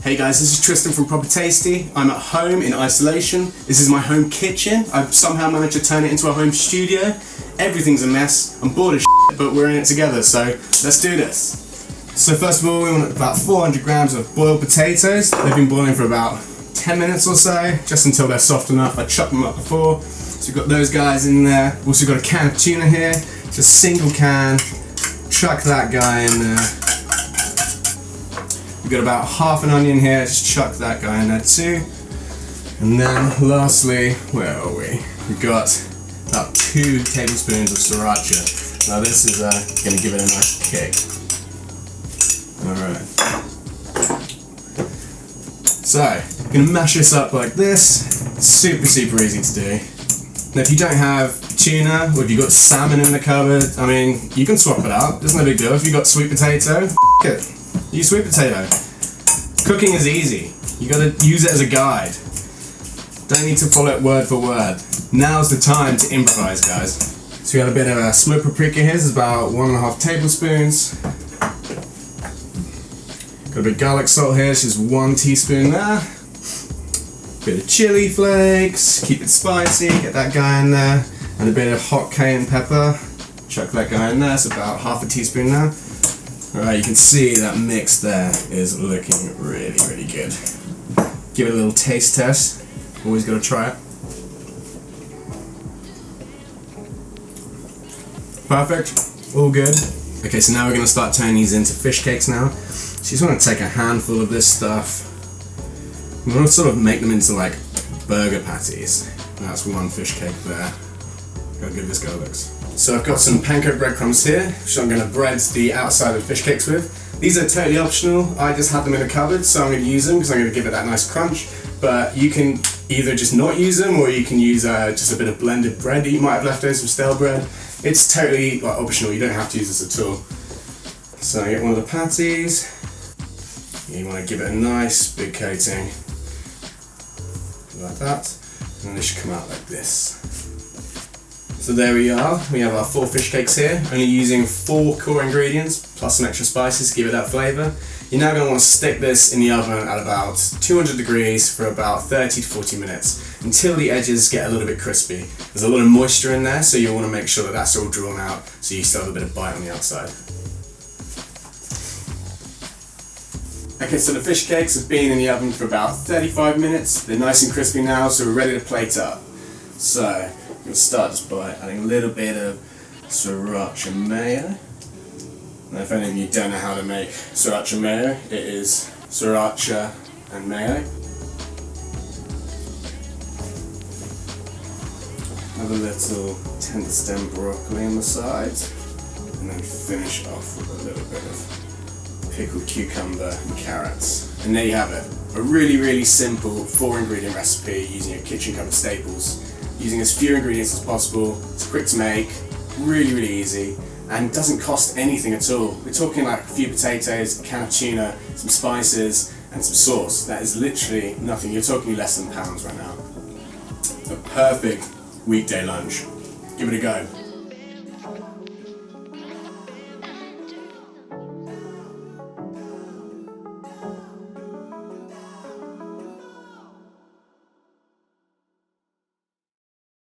Hey guys, this is Tristan from Proper Tasty. I'm at home in isolation. This is my home kitchen. I've somehow managed to turn it into a home studio. Everything's a mess. I'm bored as shit, but we're in it together, so let's do this. So first of all, we want about 400 grams of boiled potatoes. They've been boiling for about 10 minutes or so, just until they're soft enough. I chopped them up before. So we've got those guys in there. We've also got a can of tuna here. Just a single can. Chuck that guy in there. We've got about half an onion here, just chuck that guy in there too. And then lastly, where are we? We've got about 2 tablespoons of sriracha. Now this is going to give it a nice kick. Alright. So, I'm going to mash this up like this. Super easy to do. Now if you don't have tuna, or if you've got salmon in the cupboard, I mean, you can swap it out. There's no big deal. If you've got sweet potato, it. Use sweet potato. Cooking is easy. You gotta use it as a guide. Don't need to follow it word for word. Now's the time to improvise, guys. So we got a bit of a smoked paprika here. This is about 1.5 tablespoons. Got a bit of garlic salt here. It's just 1 teaspoon there. Bit of chili flakes. Keep it spicy. Get that guy in there. And a bit of hot cayenne pepper. Chuck that guy in there. It's about 1/2 teaspoon now. Alright, you can see that mix there is looking really good. Give it a little taste test. Always got to try it. Perfect. All good. Okay, so now we're going to start turning these into fish cakes now. So you just want to take a handful of this stuff. We want to sort of make them into like burger patties. That's 1 fish cake there. Look how good this guy looks. So I've got some panko breadcrumbs here, which I'm going to bread the outside of fish cakes with. These are totally optional. I just had them in a cupboard, so I'm going to use them because I'm going to give it that nice crunch. But you can either just not use them, or you can use just a bit of blended bread that you might have left over, some stale bread. It's totally optional. You don't have to use this at all. So I get one of the patties. You want to give it a nice big coating, like that, and then they should come out like this. So there we are, we have our 4 fish cakes here, only using 4 core ingredients, plus some extra spices to give it that flavour. You're now going to want to stick this in the oven at about 200 degrees for about 30 to 40 minutes, until the edges get a little bit crispy. There's a lot of moisture in there, so you'll want to make sure that that's all drawn out, so you still have a bit of bite on the outside. Okay, so the fish cakes have been in the oven for about 35 minutes. They're nice and crispy now, so we're ready to plate up. So, we'll start just by adding a little bit of sriracha mayo. Now if any of you don't know how to make sriracha mayo, it is sriracha and mayo. Have a little tender stem broccoli on the side, and then finish off with a little bit of pickled cucumber and carrots. And there you have it. A really simple 4 ingredient recipe using your kitchen cupboard staples. Using as few ingredients as possible. It's quick to make, really easy, and doesn't cost anything at all. We're talking like a few potatoes, a can of tuna, some spices, and some sauce. That is literally nothing. You're talking less than pounds right now. A perfect weekday lunch. Give it a go.